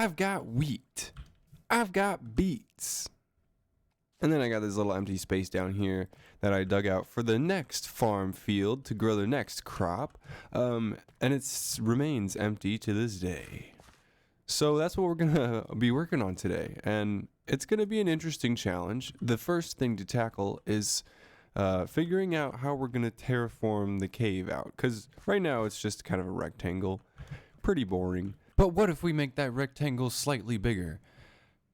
I've got wheat. I've got beets. And then I got this little empty space down here that I dug out for the next farm field to grow the next crop. And it remains empty to this day. So that's what we're going to be working on today. And it's going to be an interesting challenge. The first thing to tackle is figuring out how we're going to terraform the cave out. Because right now it's just kind of a rectangle. Pretty boring. But what if we make that rectangle slightly bigger?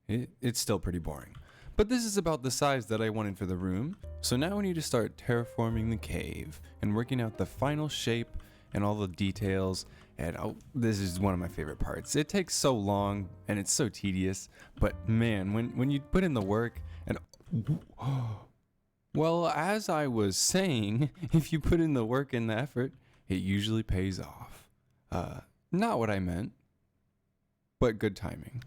It's still pretty boring. But this is about the size that I wanted for the room. So now we need to start terraforming the cave and working out the final shape and all the details. And this is one of my favorite parts. It takes so long and it's so tedious. But man, when you put in the work and... Well, as I was saying, if you put in the work and the effort, it usually pays off. Not what I meant, but good timing.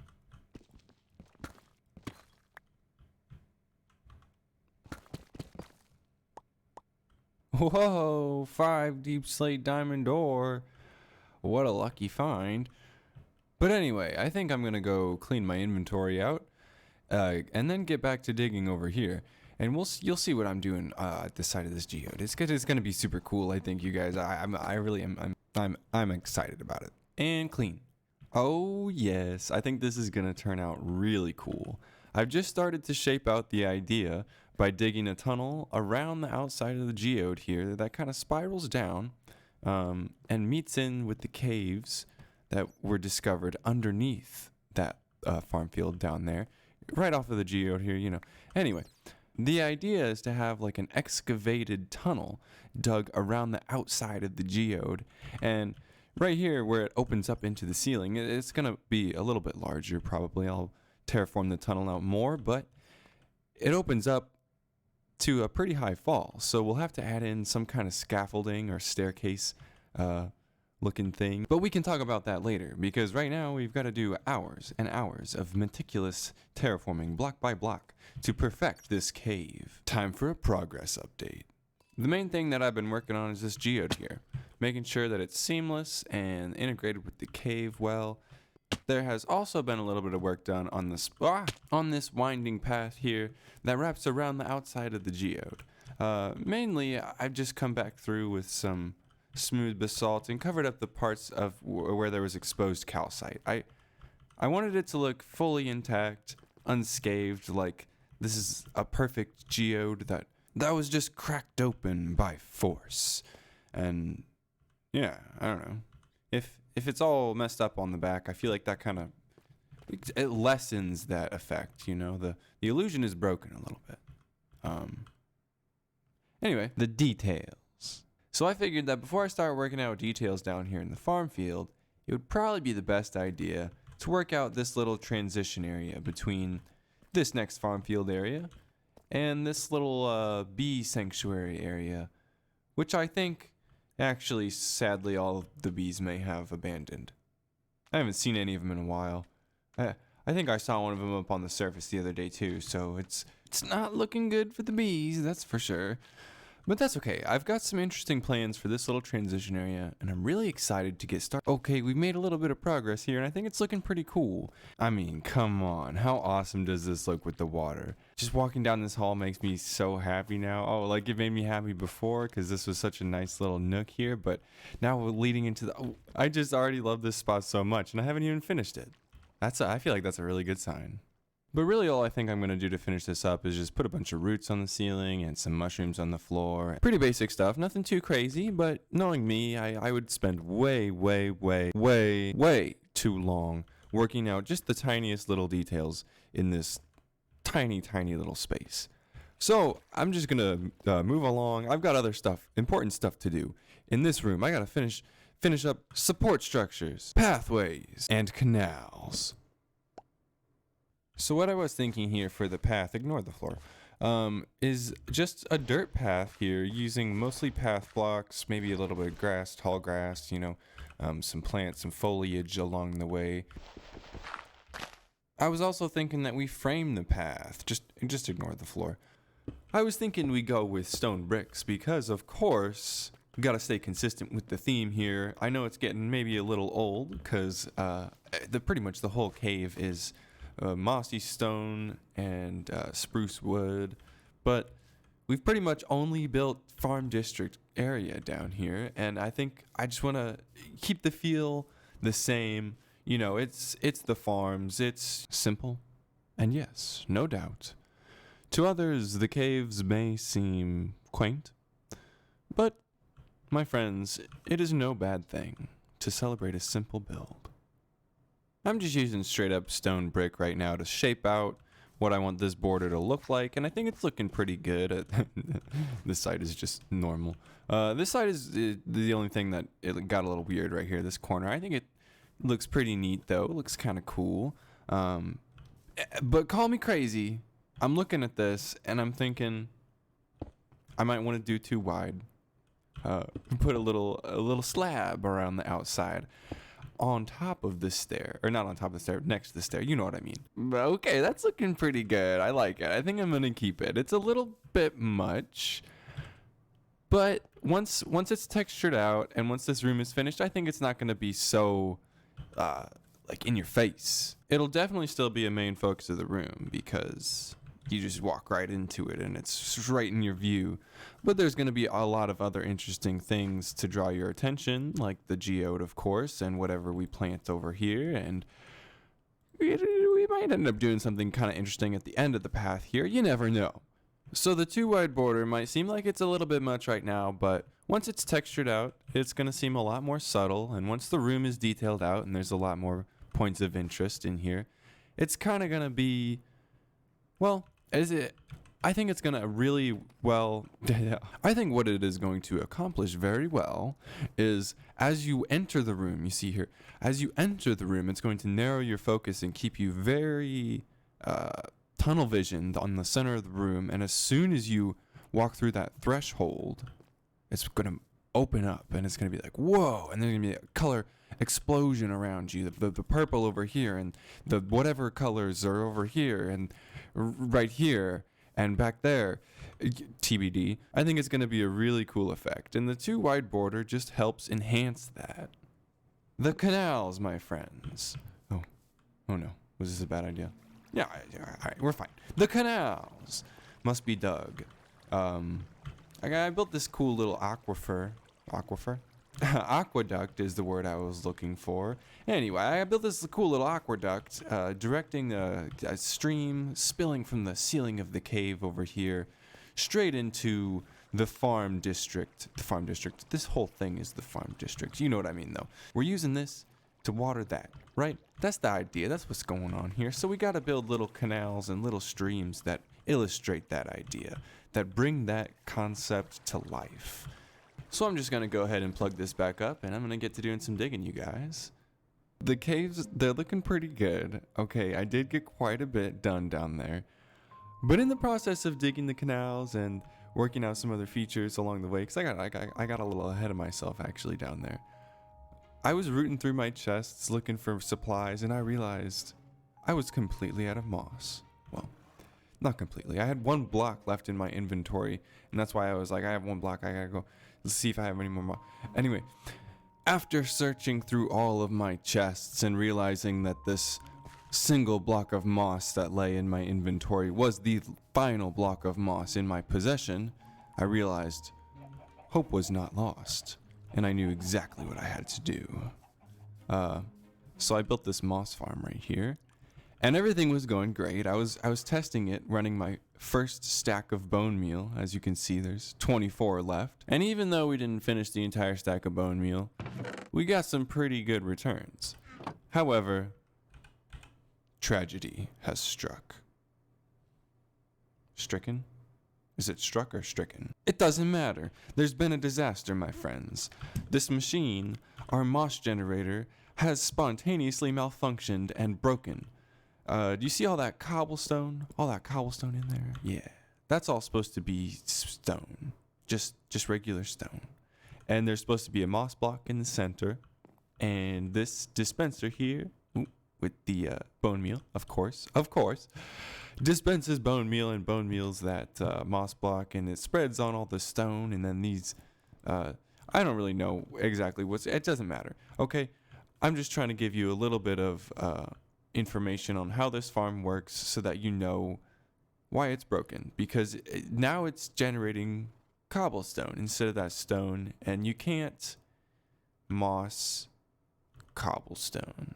Whoa, 5 deep slate diamond ore. What a lucky find. But anyway, I think I'm going to go clean my inventory out and then get back to digging over here. And you'll see what I'm doing at the side of this geode. It's going to be super cool, I think, you guys. I really am. I'm excited about it. And clean. Oh, yes. I think this is going to turn out really cool. I've just started to shape out the idea by digging a tunnel around the outside of the geode here that kind of spirals down and meets in with the caves that were discovered underneath that farm field down there, right off of the geode here, you know. Anyway, the idea is to have like an excavated tunnel dug around the outside of the geode, and right here where it opens up into the ceiling, it's going to be a little bit larger probably. I'll terraform the tunnel out more, but it opens up to a pretty high fall, so we'll have to add in some kind of scaffolding or staircase looking thing. But we can talk about that later, because right now we've got to do hours and hours of meticulous terraforming block by block to perfect this cave. Time for a progress update. The main thing that I've been working on is this geode here, making sure that it's seamless and integrated with the cave well. There has also been a little bit of work done on this winding path here that wraps around the outside of the geode. Mainly, I've just come back through with some smooth basalt and covered up the parts of where there was exposed calcite. I wanted it to look fully intact, unscathed, like this is a perfect geode that was just cracked open by force. And yeah, I don't know. If it's all messed up on the back, I feel like that kind of it lessens that effect, you know. The illusion is broken a little bit. Anyway, the details. So I figured that before I start working out details down here in the farm field, it would probably be the best idea to work out this little transition area between this next farm field area and this little bee sanctuary area, which I think actually, sadly, all of the bees may have abandoned. I haven't seen any of them in a while. I think I saw one of them up on the surface the other day too, so it's not looking good for the bees, that's for sure. But that's okay. I've got some interesting plans for this little transition area, and I'm really excited to get started. Okay, we've made a little bit of progress here, and I think it's looking pretty cool. I mean, come on. How awesome does this look with the water? Just walking down this hall makes me so happy now. Oh, like it made me happy before because this was such a nice little nook here, but now we're leading into the... Oh, I just already love this spot so much, and I haven't even finished it. I feel like that's a really good sign. But really all I think I'm going to do to finish this up is just put a bunch of roots on the ceiling and some mushrooms on the floor. Pretty basic stuff, nothing too crazy, but knowing me, I would spend way too long working out just the tiniest little details in this tiny little space. So I'm just going to move along. I've got other stuff, important stuff to do. In this room, I got to finish up support structures, pathways, and canals. So what I was thinking here for the path, ignore the floor, is just a dirt path here using mostly path blocks, maybe a little bit of grass, tall grass, you know, some plants, some foliage along the way. I was also thinking that we frame the path, just ignore the floor. I was thinking we go with stone bricks because, of course, We got to stay consistent with the theme here. I know it's getting maybe a little old because pretty much the whole cave is mossy stone and spruce wood, but we've pretty much only built farm district area down here, and I think I just want to keep the feel the same. You know, it's the farms. It's simple, and yes, no doubt, to others the caves may seem quaint, but my friends, it is no bad thing to celebrate a simple build. I'm just using straight up stone brick right now to shape out what I want this border to look like, and I think it's looking pretty good. This side is just normal. This side is the only thing that it got a little weird right here, this corner. I think it looks pretty neat though. It looks kind of cool. But call me crazy. I'm looking at this and I'm thinking I might want to do too wide. Put a little slab around the outside on top of the stair, or not on top of the stair, next to the stair. You know what I mean. Okay, that's looking pretty good. I like it. I think I'm gonna keep it. It's a little bit much, but once it's textured out and once this room is finished, I think it's not gonna be so like in your face. It'll definitely still be a main focus of the room because you just walk right into it and it's right in your view. But there's going to be a lot of other interesting things to draw your attention, like the geode, of course, and whatever we plant over here. And we might end up doing something kind of interesting at the end of the path here. You never know. So the too wide border might seem like it's a little bit much right now, but once it's textured out, it's going to seem a lot more subtle. And once the room is detailed out and there's a lot more points of interest in here, it's kind of going to be, well, I think it's going to really well, I think what it is going to accomplish very well is as you enter the room, you see here, as you enter the room, it's going to narrow your focus and keep you very tunnel visioned on the center of the room. And as soon as you walk through that threshold, it's going to open up and it's going to be like, whoa, and there's going to be a color explosion around you, the purple over here and the whatever colors are over here and right here and back there, TBD. I think it's going to be a really cool effect, and the too wide border just helps enhance that. The canals, my friends. Oh no, was this a bad idea? Yeah, all right, we're fine. The canals must be dug. I built this cool little aquifer. Aqueduct is the word I was looking for. Anyway, I built this cool little aqueduct, directing a stream spilling from the ceiling of the cave over here, straight into the farm district. The farm district. This whole thing is the farm district. You know what I mean, though. We're using this to water that, right? That's the idea. That's what's going on here. So we got to build little canals and little streams that illustrate that idea, that bring that concept to life. So I'm just going to go ahead and plug this back up, and I'm going to get to doing some digging, you guys. The caves, they're looking pretty good. Okay, I did get quite a bit done down there. But in the process of digging the canals and working out some other features along the way, because I got a little ahead of myself actually down there. I was rooting through my chests looking for supplies, and I realized I was completely out of moss. Well, not completely. I had one block left in my inventory, and that's why I was like, I have one block, I gotta go. Let's see if I have any more. Anyway, after searching through all of my chests and realizing that this single block of moss that lay in my inventory was the final block of moss in my possession, I realized hope was not lost, and I knew exactly what I had to do. So I built this moss farm right here, and everything was going great. I was testing it, running my first stack of bone meal. As you can see, there's 24 left. And even though we didn't finish the entire stack of bone meal, we got some pretty good returns. However, tragedy has struck. Stricken? Is it struck or stricken? It doesn't matter. There's been a disaster, my friends. This machine, our moss generator, has spontaneously malfunctioned and broken. Do you see all that cobblestone? All that cobblestone in there? Yeah. That's all supposed to be stone. Just regular stone. And there's supposed to be a moss block in the center. And this dispenser here, with the bone meal, of course, dispenses bone meal, and bone meal's that moss block, and it spreads on all the stone. And then these, I don't really know exactly it doesn't matter. Okay, I'm just trying to give you a little bit of information on how this farm works so that you know why it's broken, because now it's generating cobblestone instead of that stone, and you can't moss cobblestone.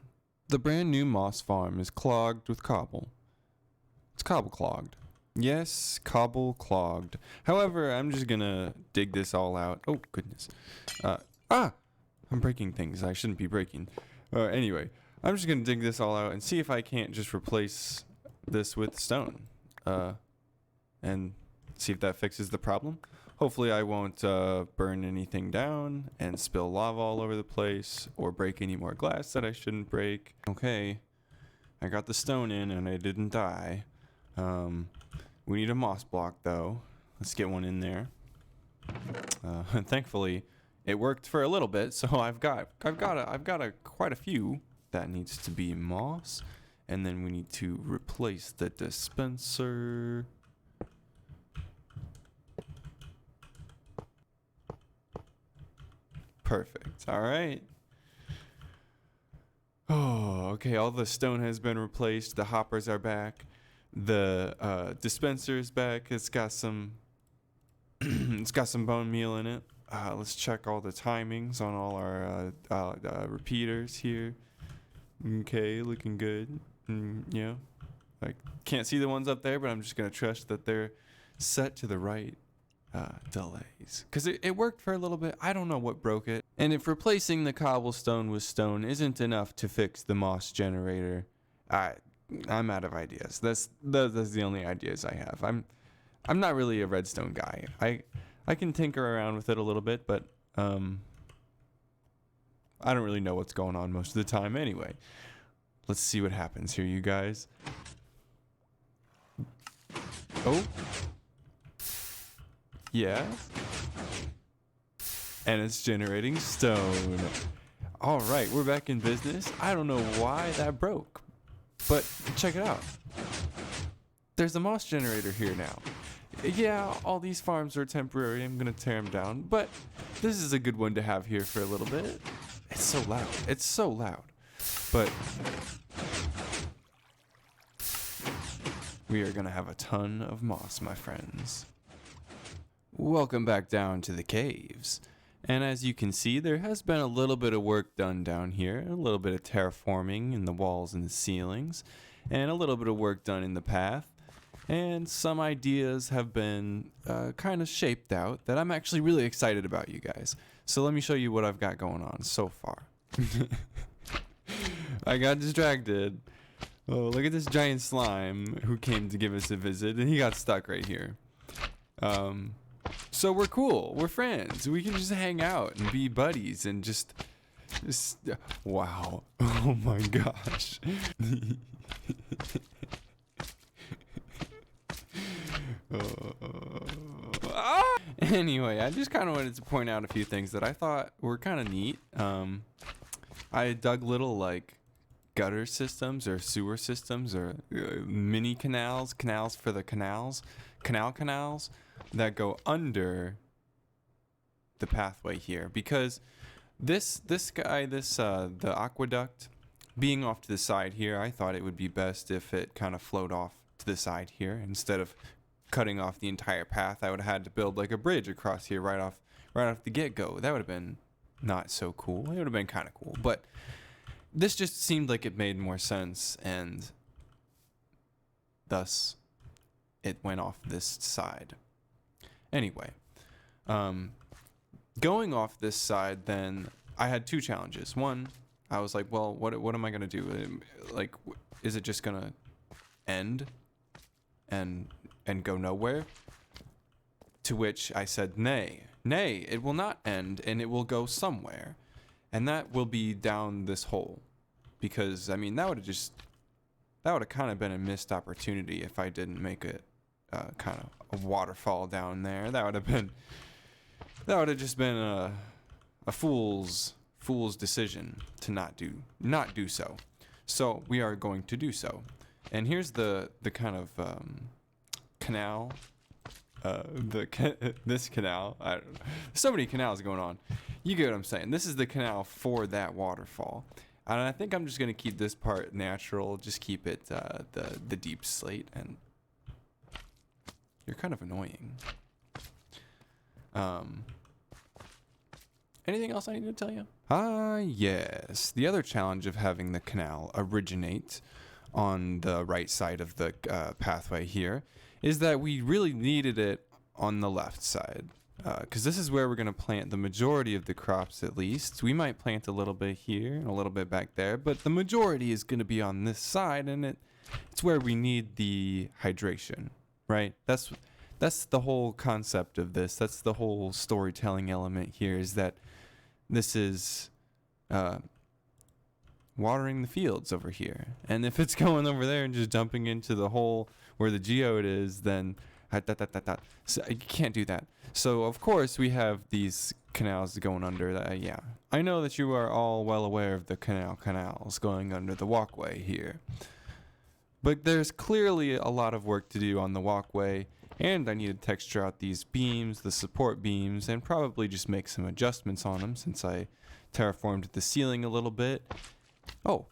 The brand new moss farm is clogged with cobble. It's cobble clogged. Yes, cobble clogged. However, I'm just gonna dig this all out. Oh, goodness. I'm breaking things I shouldn't be breaking. Anyway, I'm just gonna dig this all out and see if I can't just replace this with stone. And see if that fixes the problem. Hopefully I won't burn anything down and spill lava all over the place or break any more glass that I shouldn't break. Okay, I got the stone in and I didn't die. We need a moss block though. Let's get one in there. Thankfully, it worked for a little bit, so I've got quite a few. That needs to be moss, and then we need to replace the dispenser. Perfect. All right. Oh, okay. All the stone has been replaced. The hoppers are back. The dispenser is back. It's got some. It's got some bone meal in it. Let's check all the timings on all our repeaters here. Okay, looking good. Yeah, I can't see the ones up there, but I'm just gonna trust that they're set to the right delays, because it worked for a little bit. I don't know what broke it. And if replacing the cobblestone with stone isn't enough to fix the moss generator, I'm out of ideas. That's the only ideas I have. I'm not really a redstone guy. I can tinker around with it a little bit, but I don't really know what's going on most of the time anyway. Let's see what happens here, you guys. Oh. Yeah. And it's generating stone. All right, we're back in business. I don't know why that broke, but check it out. There's a moss generator here now. Yeah, all these farms are temporary. I'm gonna tear them down, but this is a good one to have here for a little bit. It's so loud. It's so loud. But we are gonna have a ton of moss, my friends. Welcome back down to the caves. And as you can see, there has been a little bit of work done down here, a little bit of terraforming in the walls and the ceilings, and a little bit of work done in the path. And some ideas have been kind of shaped out that I'm actually really excited about, you guys. So let me show you what I've got going on so far. I got distracted. Oh, look at this giant slime who came to give us a visit, and he got stuck right here. So we're cool. We're friends. We can just hang out and be buddies and just wow. Oh my gosh. Anyway, I just kind of wanted to point out a few things that I thought were kind of neat. I dug little like gutter systems or sewer systems or mini canals for the canals that go under the pathway here, because the aqueduct being off to the side here, I thought it would be best if it kind of flowed off to the side here instead of cutting off the entire path. I would have had to build like a bridge across here right off the get-go. That would have been not so cool. It would have been kind of cool, but this just seemed like it made more sense, and thus it went off this side. Anyway, going off this side, then I had two challenges. One, I was like, well, what am I gonna do? Like, is it just gonna end and go nowhere? To which I said, nay, it will not end, and it will go somewhere, and that will be down this hole, because I mean that would have kind of been a missed opportunity if I didn't make it kind of a waterfall down there. That would have just been a fool's decision to not do so. So we are going to do so. And here's the kind of canal this canal. I don't know. So many canals going on. You get what I'm saying. This is the canal for that waterfall. And I think I'm just going to keep this part natural. Just keep it the deep slate. And you're kind of annoying. Anything else I need to tell you? Yes. The other challenge of having the canal originate on the right side of the pathway here is that we really needed it on the left side. Because this is where we're going to plant the majority of the crops, at least. We might plant a little bit here and a little bit back there, but the majority is going to be on this side, and it's where we need the hydration, right? That's the whole concept of this. That's the whole storytelling element here, is that this is watering the fields over here. And if it's going over there and just dumping into the hole where the geode is, then so you can't do that. So of course we have these canals going under that. Yeah, I know that you are all well aware of the canals going under the walkway here, but there's clearly a lot of work to do on the walkway, and I need to texture out these beams, the support beams, and probably just make some adjustments on them since I terraformed the ceiling a little bit. Oh,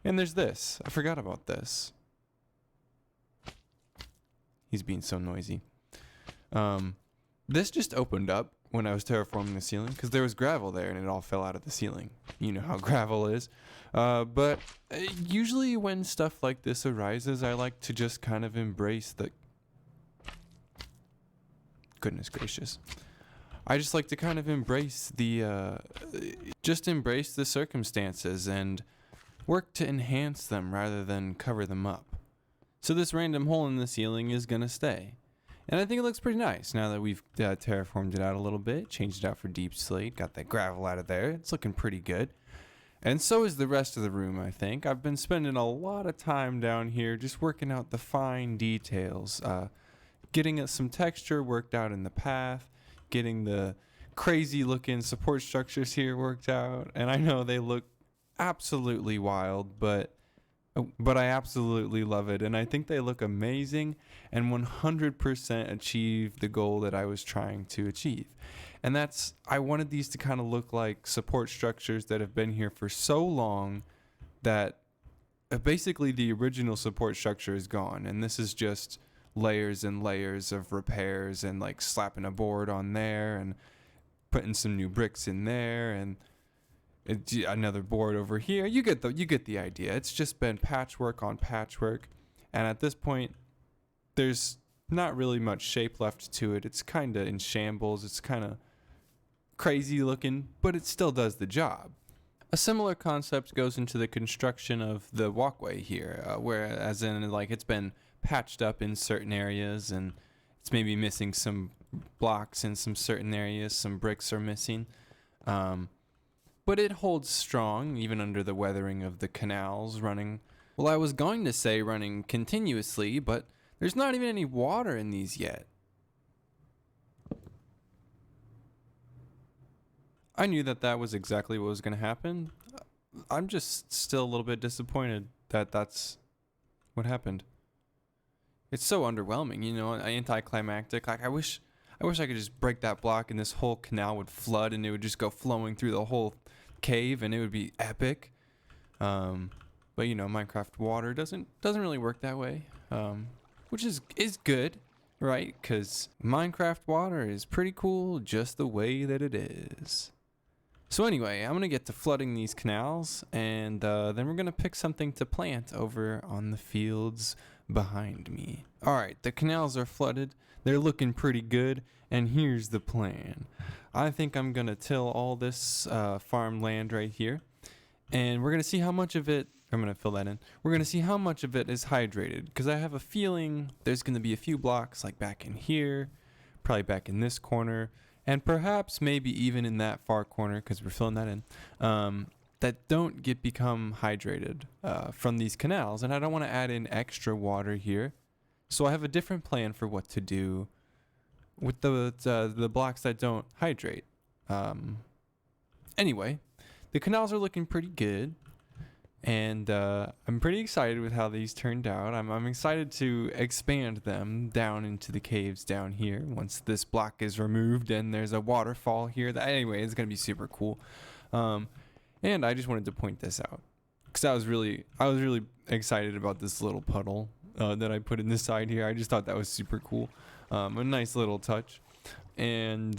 and there's this. I forgot about this. He's being so noisy. This just opened up when I was terraforming the ceiling because there was gravel there and it all fell out of the ceiling. You know how gravel is. But usually when stuff like this arises, I like to just kind of embrace the... Goodness gracious. I just like to kind of embrace the... just embrace the circumstances and work to enhance them rather than cover them up. So this random hole in the ceiling is going to stay. And I think it looks pretty nice now that we've terraformed it out a little bit, changed it out for deep slate, got that gravel out of there. It's looking pretty good. And so is the rest of the room, I think. I've been spending a lot of time down here just working out the fine details, getting some texture worked out in the path, getting the crazy looking support structures here worked out. And I know they look absolutely wild, but I absolutely love it, and I think they look amazing and 100% achieve the goal that I was trying to achieve. And that's, I wanted these to kind of look like support structures that have been here for so long that basically the original support structure is gone, and this is just layers and layers of repairs and like slapping a board on there and putting some new bricks in there and another board over here. You get the idea. It's just been patchwork on patchwork, and at this point there's not really much shape left to it. It's kind of in shambles. It's kind of crazy looking, but it still does the job. A similar concept goes into the construction of the walkway here, where as in like it's been patched up in certain areas and it's maybe missing some blocks in some certain areas, some bricks are missing. But it holds strong, even under the weathering of the canals running. Well, I was going to say running continuously, but there's not even any water in these yet. I knew that was exactly what was going to happen. I'm just still a little bit disappointed that that's what happened. It's so underwhelming, you know, anticlimactic. Like I wish I could just break that block and this whole canal would flood and it would just go flowing through the whole cave and it would be epic. But you know, Minecraft water doesn't really work that way, which is good, right? Because Minecraft water is pretty cool just the way that it is. So anyway, I'm gonna get to flooding these canals, and then we're gonna pick something to plant over on the fields behind me. All right, the canals are flooded. They're looking pretty good, and here's the plan. I think I'm gonna till all this farmland right here, and we're gonna see how much of it, I'm gonna fill that in. We're gonna see how much of it is hydrated, because I have a feeling there's gonna be a few blocks like back in here, probably back in this corner, and perhaps maybe even in that far corner, because we're filling that in, that don't become hydrated from these canals, and I don't want to add in extra water here. So I have a different plan for what to do with the blocks that don't hydrate. Anyway, the canals are looking pretty good. And I'm pretty excited with how these turned out. I'm excited to expand them down into the caves down here once this block is removed and there's a waterfall here. Anyway, it's going to be super cool. And I just wanted to point this out because I was really excited about this little puddle that I put in the side here. I just thought that was super cool. A nice little touch. And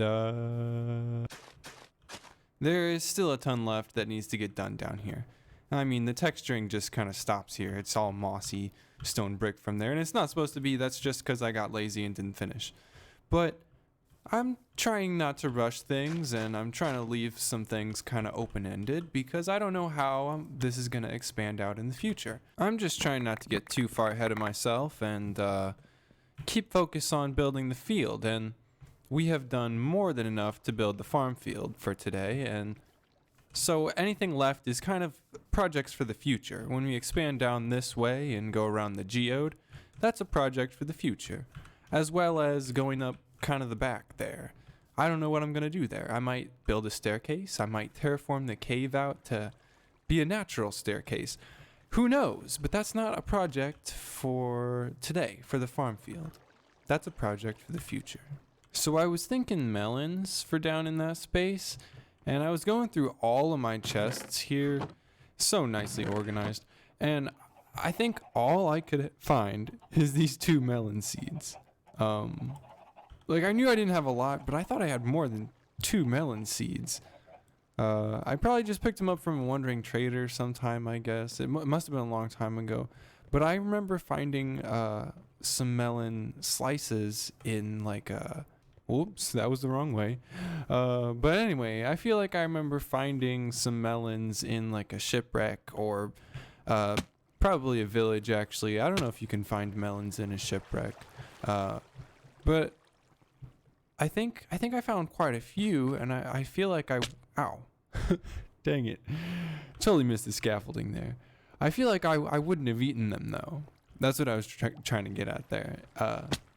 there is still a ton left that needs to get done down here. I mean, the texturing just kind of stops here. It's all mossy stone brick from there, and it's not supposed to be. That's just because I got lazy and didn't finish. But I'm trying not to rush things, and I'm trying to leave some things kind of open-ended because I don't know how this is going to expand out in the future. I'm just trying not to get too far ahead of myself and keep focus on building the field. And we have done more than enough to build the farm field for today, and so anything left is kind of projects for the future. When we expand down this way and go around the geode, that's a project for the future, as well as going up kind of the back there. I don't know what I'm going to do there. I might build a staircase. I might terraform the cave out to be a natural staircase. Who knows? But that's not a project for today, for the farm field. That's a project for the future. So I was thinking melons for down in that space. And I was going through all of my chests here, so nicely organized, and I think all I could find is these 2 melon seeds. Like I knew I didn't have a lot, but I thought I had more than 2 melon seeds. I probably just picked them up from a wandering trader sometime, I guess. It must have been a long time ago. But I remember finding some melon slices in like a... Whoops, that was the wrong way. But anyway, I feel like I remember finding some melons in like a shipwreck or probably a village, actually. I don't know if you can find melons in a shipwreck. But I think I found quite a few, and I feel like Ow. Dang it. Totally missed the scaffolding there. I feel like I wouldn't have eaten them, though. That's what I was trying to get at there.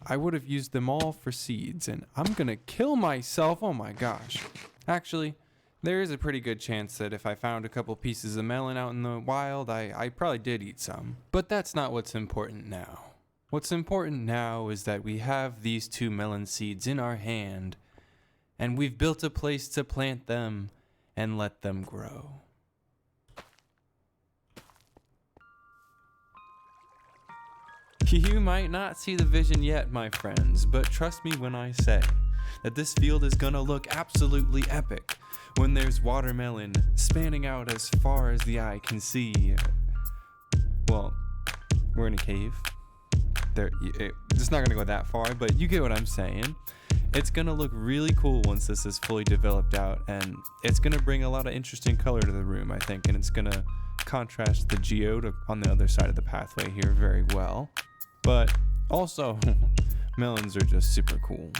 I would have used them all for seeds, and I'm gonna kill myself. Oh my gosh. Actually, there is a pretty good chance that if I found a couple pieces of melon out in the wild, I probably did eat some. But that's not what's important now. What's important now is that we have these 2 melon seeds in our hand, and we've built a place to plant them and let them grow. You might not see the vision yet, my friends, but trust me when I say that this field is gonna look absolutely epic when there's watermelon spanning out as far as the eye can see. Well, we're in a cave. It's not gonna go that far, but you get what I'm saying. It's gonna look really cool once this is fully developed out, and it's gonna bring a lot of interesting color to the room, I think, and it's gonna contrast the geode on the other side of the pathway here very well. But also, melons are just super cool.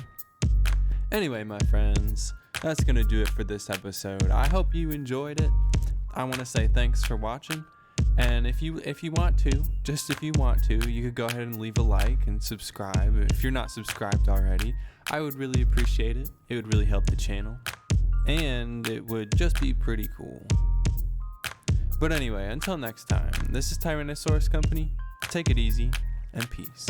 Anyway, my friends, that's going to do it for this episode. I hope you enjoyed it. I want to say thanks for watching. And if you want to, just if you want to, you could go ahead and leave a like and subscribe. If you're not subscribed already, I would really appreciate it. It would really help the channel. And it would just be pretty cool. But anyway, until next time, this is TyrannosaurusCo. Take it easy. And peace.